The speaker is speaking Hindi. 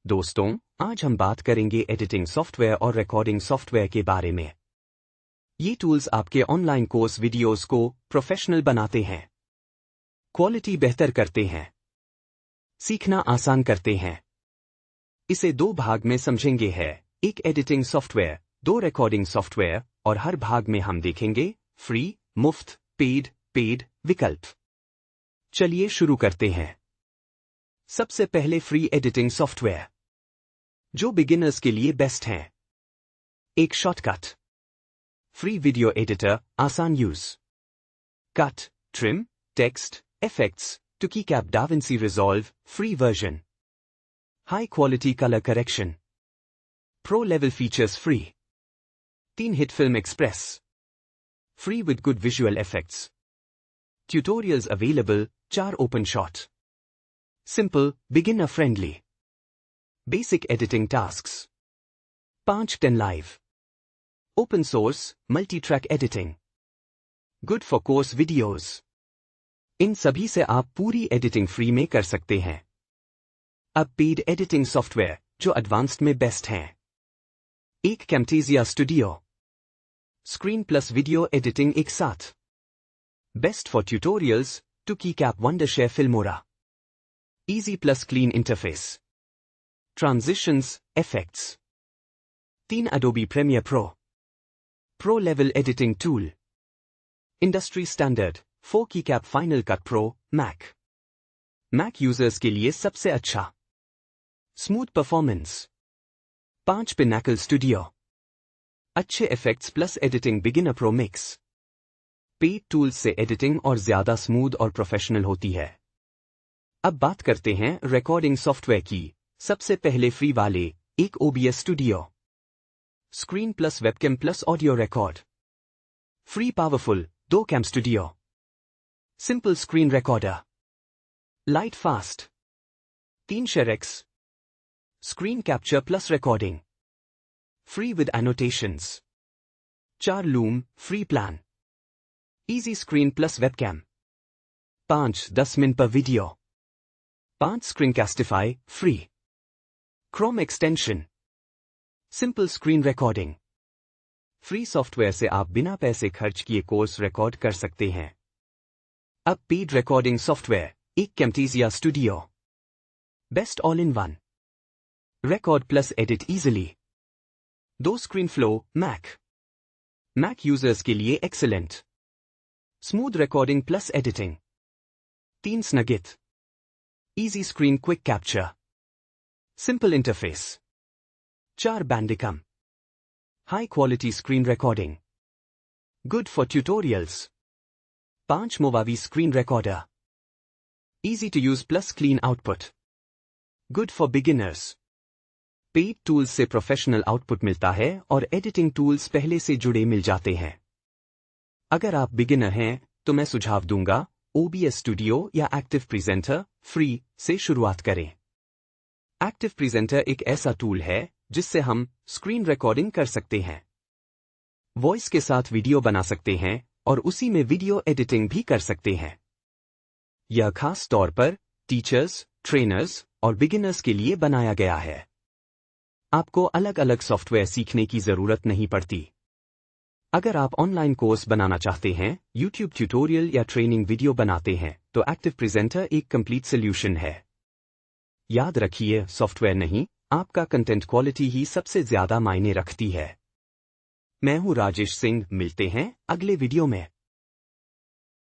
दोस्तों, आज हम बात करेंगे एडिटिंग सॉफ्टवेयर और रिकॉर्डिंग सॉफ्टवेयर के बारे में। ये टूल्स आपके ऑनलाइन कोर्स वीडियोस को प्रोफेशनल बनाते हैं, क्वालिटी बेहतर करते हैं, सीखना आसान करते हैं। इसे दो भाग में समझेंगे है, एक एडिटिंग सॉफ्टवेयर, दो रिकॉर्डिंग सॉफ्टवेयर, और हर भाग में हम देखेंगे फ्री, मुफ्त, पेड विकल्प। चलिए शुरू करते हैं। सबसे पहले फ्री एडिटिंग सॉफ्टवेयर, जो बिगिनर्स के लिए बेस्ट हैं। एक शॉर्टकट, फ्री वीडियो एडिटर, आसान use. Cut, trim, text, effects, two keep DaVinci resolve, free version. High quality colour correction, pro level features free. 3 HitFilm Express, free with good visual effects. Tutorials available, 4 OpenShot। Simple, beginner friendly. Basic editing tasks. 5 Kdenlive. Open source, multi-track editing. Good for course videos. इन सभी से आप पूरी एडिटिंग फ्री में कर सकते हैं। अब पेड एडिटिंग सॉफ्टवेयर, जो एडवांस्ड में बेस्ट हैं। एक Camtasia studio, screen plus video editing एक साथ। Best for tutorials, two keep Wondershare Filmora. Easy plus clean interface. Transitions, effects. 3 Adobe Premiere Pro. Pro level editing tool. Industry standard, 4 keep Final Cut Pro, Mac. Mac users के लिए सबसे अच्छा। Smooth performance. 5 Pinnacle Studio. अच्छे effects plus editing beginner pro mix. Paid tools से editing और ज्यादा स्मूथ और प्रोफेशनल होती है। अब बात करते हैं रिकॉर्डिंग सॉफ्टवेयर की। सबसे पहले फ्री वाले, एक OBS studio, screen plus webcam plus audio record. Free powerful, 2 CamStudio। Simple screen recorder, light fast. 3 ShareX, screen capture plus recording, free with annotations. 4 Loom, free plan, easy screen plus webcam. 5 10 minute पर video. 5 Screencastify, free. Chrome extension, simple screen recording. Free software से आप बिना पैसे खर्च किए कोर्स रिकॉर्ड कर सकते हैं। अब पेड रिकॉर्डिंग सॉफ्टवेयर, एक Camtasia studio, best all in one. Record plus edit easily. 2 ScreenFlow, Mac users के लिए excellent, smooth recording plus editing. 3 Snagit, Easy Screen Quick Capture. Simple Interface. 4 Bandicam. High Quality Screen Recording. Good for Tutorials. 5 Movavi Screen Recorder. Easy to use plus clean output. Good for beginners. Paid tools से प्रोफेशनल आउटपुट मिलता है और एडिटिंग टूल्स पहले से जुड़े मिल जाते हैं। अगर आप बिगिनर हैं, तो मैं सुझाव दूंगा OBS Studio या ActivePresenter, फ्री से शुरुआत करें। ActivePresenter एक ऐसा टूल है जिससे हम स्क्रीन रिकॉर्डिंग कर सकते हैं, वॉइस के साथ वीडियो बना सकते हैं और उसी में वीडियो एडिटिंग भी कर सकते हैं। यह खास तौर पर टीचर्स, ट्रेनर्स और बिगिनर्स के लिए बनाया गया है। आपको अलग अलग सॉफ्टवेयर सीखने की जरूरत नहीं पड़ती। अगर आप ऑनलाइन कोर्स बनाना चाहते हैं, YouTube ट्यूटोरियल या ट्रेनिंग वीडियो बनाते हैं, तो ActivePresenter एक कंप्लीट सॉल्यूशन है। याद रखिए, सॉफ्टवेयर नहीं, आपका कंटेंट क्वालिटी ही सबसे ज्यादा मायने रखती है। मैं हूं राजेश सिंह, मिलते हैं अगले वीडियो में।